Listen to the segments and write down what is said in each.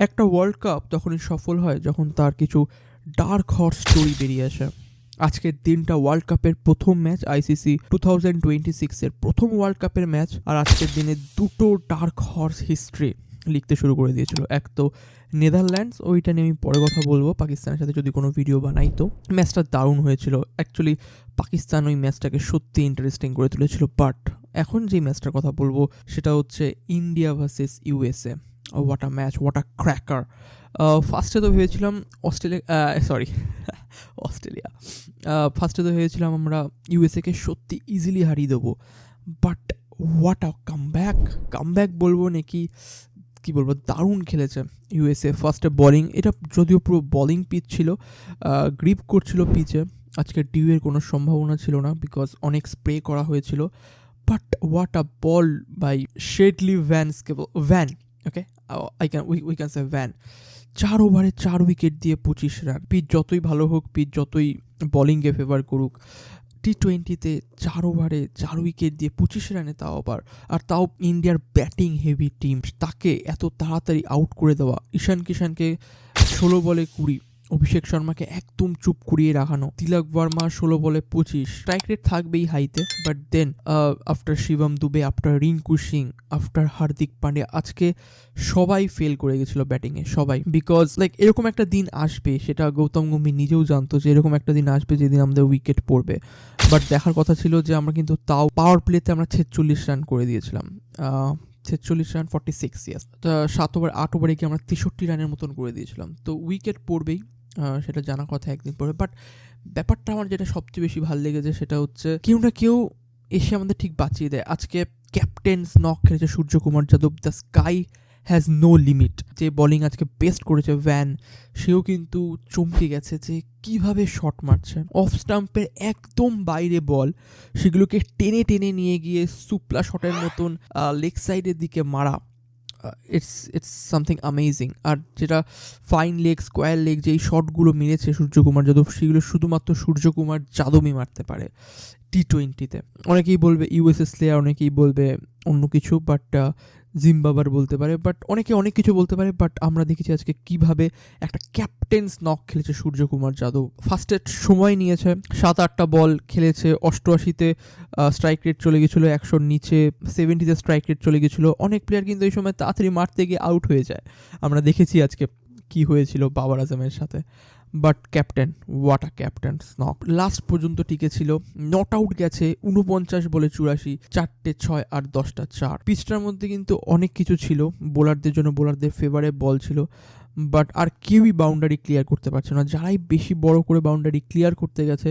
একটা world cup তখনই সফল হয় যখন তার কিছু ডার্ক হর্স স্টোরি বেরিয়ে আসে। আজকের দিনটা ওয়ার্ল্ড কাপের প্রথম ম্যাচ, আইসিসি 2026-এর প্রথম ওয়ার্ল্ড কাপের ম্যাচ, আর আজকের দিনে দুটো ডার্ক হর্স হিস্ট্রি লিখতে শুরু করে দিয়েছিল। এক তো নেদারল্যান্ডস, ওইটা নিয়ে আমি পরে কথা বলবো, পাকিস্তানের সাথে যদি কোনো ভিডিও বানাই। তো ম্যাচটা দারুণ হয়েছিল অ্যাকচুয়ালি, পাকিস্তান ওই ম্যাচটাকে সত্যি ইন্টারেস্টিং করে তুলেছিল। বাট এখন যে ম্যাচটার কথা বলবো সেটা হচ্ছে India versus USA. What a match, what a cracker. ফার্স্টে তো ভেবেছিলাম অস্ট্রেলিয়া ফার্স্টে তো ভেবেছিলাম আমরা ইউএসএকে সত্যি ইজিলি হারিয়ে দেবো। বাট হোয়াট আ কামব্যাক বলবো নাকি কী বলবো, দারুণ খেলেছে ইউএসএ। ফার্স্টে বলিং, এটা যদিও পুরো বলিং পিচ ছিল, গ্রিপ করছিল পিচে। আজকে ডিউয়ের কোনো সম্ভাবনা ছিল না বিকজ অনেক স্প্রে করা হয়েছিল। But what a ball by Shedley van, okay, we can say van. 4 ওভারে 4 উইকেট দিয়ে 25 রান। পিচ যতই ভালো হোক, পিচ যতই বলিংকে ফেভার করুক, টি-20-তে 4 ওভারে 4 উইকেট দিয়ে 25 রানে, তাও ইন্ডিয়ার ব্যাটিং হেভি টিম, তাকে এত তাড়াতাড়ি আউট করে দেওয়া। ঈশান কিষানকে 16 বলে 20, অভিষেক শর্মাকে একদম চুপ করিয়ে রাখানো, তিলক ভার্মা 16 বলে 25। স্ট্রাইক রেট থাকবেই হাইতে, but then after Shivam Dube, after Rinku Singh, after Hardik Pandya, আজকে সবাই ফেল করে গেছিলো ব্যাটিংয়ে, সবাই। বিকজ এরকম একটা দিন আসবে, সেটা গৌতম গম্ভীর নিজেও জানতো যে এরকম একটা দিন আসবে যেদিন আমাদের উইকেট পড়বে। বাট দেখার কথা ছিল যে আমরা কিন্তু তাও পাওয়ার প্লেতে আমরা 46 রান করে দিয়েছিলাম। 46 রান, 46, ইয়াস। 7 ওভার 8 ওভারে কি আমরা 63 রানের মতন করে দিয়েছিলাম। তো উইকেট পড়বেই, সেটা জানা কথা একদিন পরে। বাট ব্যাপারটা আমার যেটা সবচেয়ে বেশি ভালো লেগেছে সেটা হচ্ছে কেউ না কেউ এসে আমাদের ঠিক বাঁচিয়ে দেয়। আজকে ক্যাপ্টেন নক খেলেছে Suryakumar Yadav, the sky has no limit. যে বোলিং আজকে বেস্ট করেছে ভ্যান, সেও কিন্তু চমকে গেছে যে কিভাবে শট মারছে অফ স্টাম্পের একদম বাইরে বল, সেগুলোকে টেনে টেনে নিয়ে গিয়ে সুপ্লা শটের মতন লেগ সাইডের দিকে মারা। It's something amazing. আর যেটা ফাইন লেগ, স্কোয়ার লেগ, যেই শটগুলো মেরেছে সূর্যকুমার যাদব, সেগুলো শুধুমাত্র সূর্যকুমার যাদবই মারতে পারে টি-20-তে। অনেকেই বলবে ইউএসএ স্লেয়ার, অনেকেই বলবে অন্য কিছু, বাট জিম্বাবার বলতে পারে, বাট অনেকে অনেক কিছু বলতে পারে। বাট আমরা দেখেছি আজকে কিভাবে একটা ক্যাপ্টেন্স নক খেলেছে সূর্যকুমার যাদব। ফার্স্টে সময় নিয়েছে, 7-8টা বল খেলেছে, 88-তে স্ট্রাইক রেট চলে গেছিলো 100-র নিচে, 70-তে স্ট্রাইক রেট চলে গেছিলো। অনেক প্লেয়ার কিন্তু এই সময় তাড়াতাড়ি মারতে গিয়ে আউট হয়ে যায়, আমরা দেখেছি আজকে কি হয়েছিল বাবার আজমের সাথে। But captain, what a captain knock, last পর্যন্ত টিকে ছিল। নট আউট গেছে 49 বলে 84, 4টে 6 আর 10টা 4। পিচটার মধ্যে কিন্তু অনেক কিছু ছিল, বোলারদের জন্য বোলারদের ফেভারে বল ছিল, বাট আর কেউই বাউন্ডারি ক্লিয়ার করতে পারছে না। যারাই বেশি বড় করে বাউন্ডারি ক্লিয়ার করতে গেছে,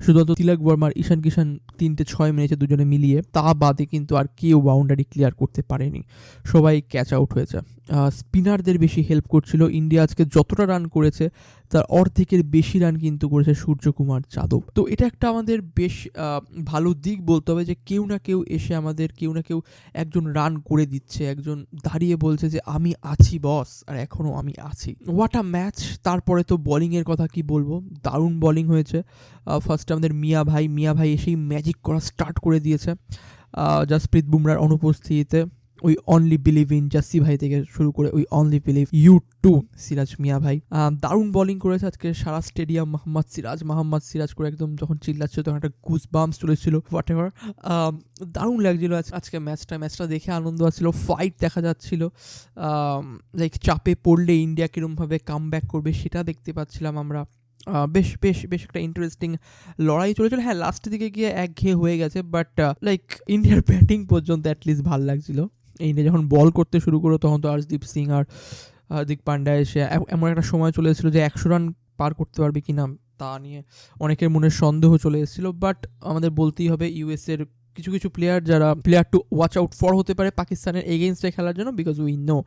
শুধুমাত্র তিলক বর্মার, ঈশান কিষান 3টে 6 মেরেছে দুজনে মিলিয়ে, তা বাদে কিন্তু আর কেউ বাউন্ডারি ক্লিয়ার করতে পারেনি, সবাই ক্যাচ আউট হয়েছে। স্পিনারদের বেশি হেল্প করছিল। ইন্ডিয়া আজকে যতটা রান করেছে তার অর্ধেকের বেশি রান কিন্তু করেছে সূর্যকুমার যাদব। তো এটা একটা আমাদের বেশ ভালো দিক বলতে হবে, যে কেউ না কেউ এসে আমাদের, কেউ না কেউ একজন রান করে দিচ্ছে, একজন দাঁড়িয়ে বলছে যে আমি আছি বস, আর এখনও আমি আছি। What a match. তারপরে তো বোলিংয়ের কথা কি বলবো, দারুণ বোলিং হয়েছে। ফার্স্টে আমাদের মিয়া ভাই এসেই ম্যাজিক করা স্টার্ট করে দিয়েছে। জাসপ্রীত বুমরার অনুপস্থিতিতে ওই অনলি বিলিভ ইন জাসি ভাই থেকে শুরু করে ওই only believe you to Siraj Miyan ভাই দারুণ বোলিং করেছে আজকে। সারা স্টেডিয়াম মোহাম্মদ সিরাজ করে একদম যখন চিল্লাচ্ছিল তখন একটা গুজ বাম্পস চলেছিল, হোয়াট এভার। দারুণ লাগছিল আজকে ম্যাচটা দেখে আনন্দ আসছিল, ফাইট দেখা যাচ্ছিল। চাপে পড়লে ইন্ডিয়া কীরকমভাবে কাম ব্যাক করবে সেটা দেখতে পাচ্ছিলাম আমরা। বেশ বেশ বেশ একটা ইন্টারেস্টিং লড়াই চলেছিল। হ্যাঁ, লাস্টের দিকে গিয়ে একঘেয়ে হয়ে গেছে, বাট ইন্ডিয়ার ব্যাটিং পর্যন্ত অ্যাটলিস্ট ভালো লাগছিল। ইন্ডিয়া যখন বল করতে শুরু করলো তখন তো হরদীপ সিং আর হার্দিক পান্ডিয়া এসে এমন একটা সময় চলে এসেছিলো যে 100 রান পার করতে পারবে কিনা তা নিয়ে অনেকের মনে সন্দেহ চলে এসেছিলো। বাট আমাদের বলতেই হবে ইউএসএর কিছু প্লেয়ার যারা player to watch out for হতে পারে পাকিস্তানের এগেইনস্টে খেলার জন্য, because we know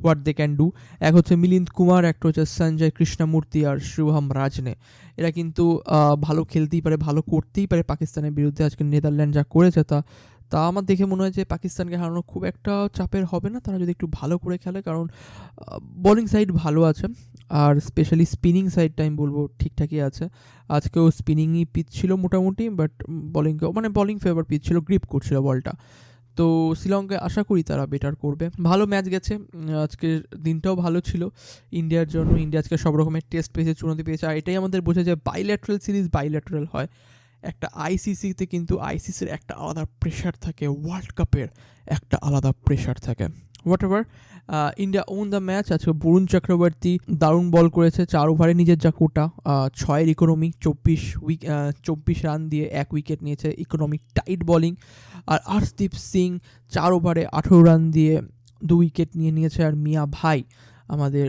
what they can do. এক হচ্ছে মিলিন্দ কুমার, একটা হচ্ছে সঞ্জয় কৃষ্ণমূর্তি আর শুভম রাজনে। এরা কিন্তু ভালো খেলতেই পারে, ভালো করতেই পারে পাকিস্তানের বিরুদ্ধে। আজকে নেদারল্যান্ড যা করেছে তা আমার দেখে মনে হয় যে পাকিস্তানকে হারানো খুব একটা চাপের হবে না, তারা যদি একটু ভালো করে খেলে। কারণ বোলিং সাইড ভালো আছে, আর স্পেশালি স্পিনিং সাইডটা আমি বলবো ঠিকঠাকই আছে। আজকেও স্পিনিংই পিচ ছিল মোটামুটি, বাট বোলিং ফেভার পিচ ছিল, গ্রিপ করছিল বলটা। তো শ্রীলঙ্কায় আশা করি তারা বেটার করবে। ভালো ম্যাচ গেছে, আজকের দিনটাও ভালো ছিল ইন্ডিয়ার জন্য। ইন্ডিয়া আজকে সব রকমের টেস্ট পেয়েছে, চুনতি পেয়েছে, আর এটাই আমাদের বোঝা যায় বাইল্যাটারাল সিরিজ বাইল্যাটারাল হয়। একটা আইসিসিতে কিন্তু আইসিসির একটা আলাদা প্রেশার থাকে, ওয়ার্ল্ড কাপের একটা আলাদা প্রেশার থাকে। What ever, India won the match. আজকে বরুণ চক্রবর্তী দারুণ বল করেছে, 4 ওভারে নিজের যা কোটা, 6 ইকোনমি, 24 রান দিয়ে 1 উইকেট নিয়েছে, ইকোনমিক টাইট বলিং। আর আর্শদীপ সিং 4 ওভারে 18 রান দিয়ে 2 উইকেট নিয়েছে। আর মিয়া ভাই আমাদের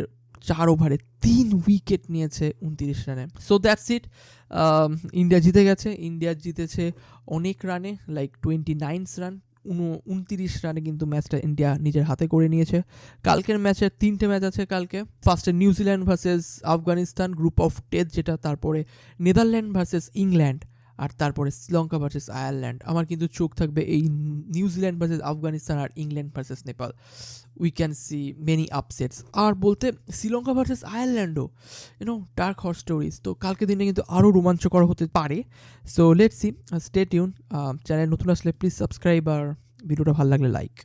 4 ওভারে 3 উইকেট নিয়েছে 29 রানে। সো দ্যাটস ইট, ইন্ডিয়া জিতে গেছে। ইন্ডিয়া জিতেছে অনেক রানে, লাইক 29 রান, 29 রানে কিন্তু ম্যাচটা ইন্ডিয়া নিজের হাতে করে নিয়েছে। কালকের ম্যাচের 3টে ম্যাচ আছে কালকে। ফার্স্টে New Zealand versus Afghanistan group of death যেটা, তারপরে নেদারল্যান্ড ভার্সেস ইংল্যান্ড, আর তারপরে শ্রীলঙ্কা ভার্সেস আয়ারল্যান্ড। আমার কিন্তু চোখ থাকবে এই নিউজিল্যান্ড ভার্সেস আফগানিস্তান আর England versus Nepal. We can see many upsets. আর বলতে শ্রীলঙ্কা ভার্সেস আয়ারল্যান্ডও ডার্ক হর্স স্টোরিজ। তো কালকে দিনে কিন্তু আরও রোমাঞ্চকর হতে পারে। So let's see, stay tune. Channel নতুন আসলে প্লিজ সাবস্ক্রাইব, আর ভিডিওটা ভালো লাগলে লাইক।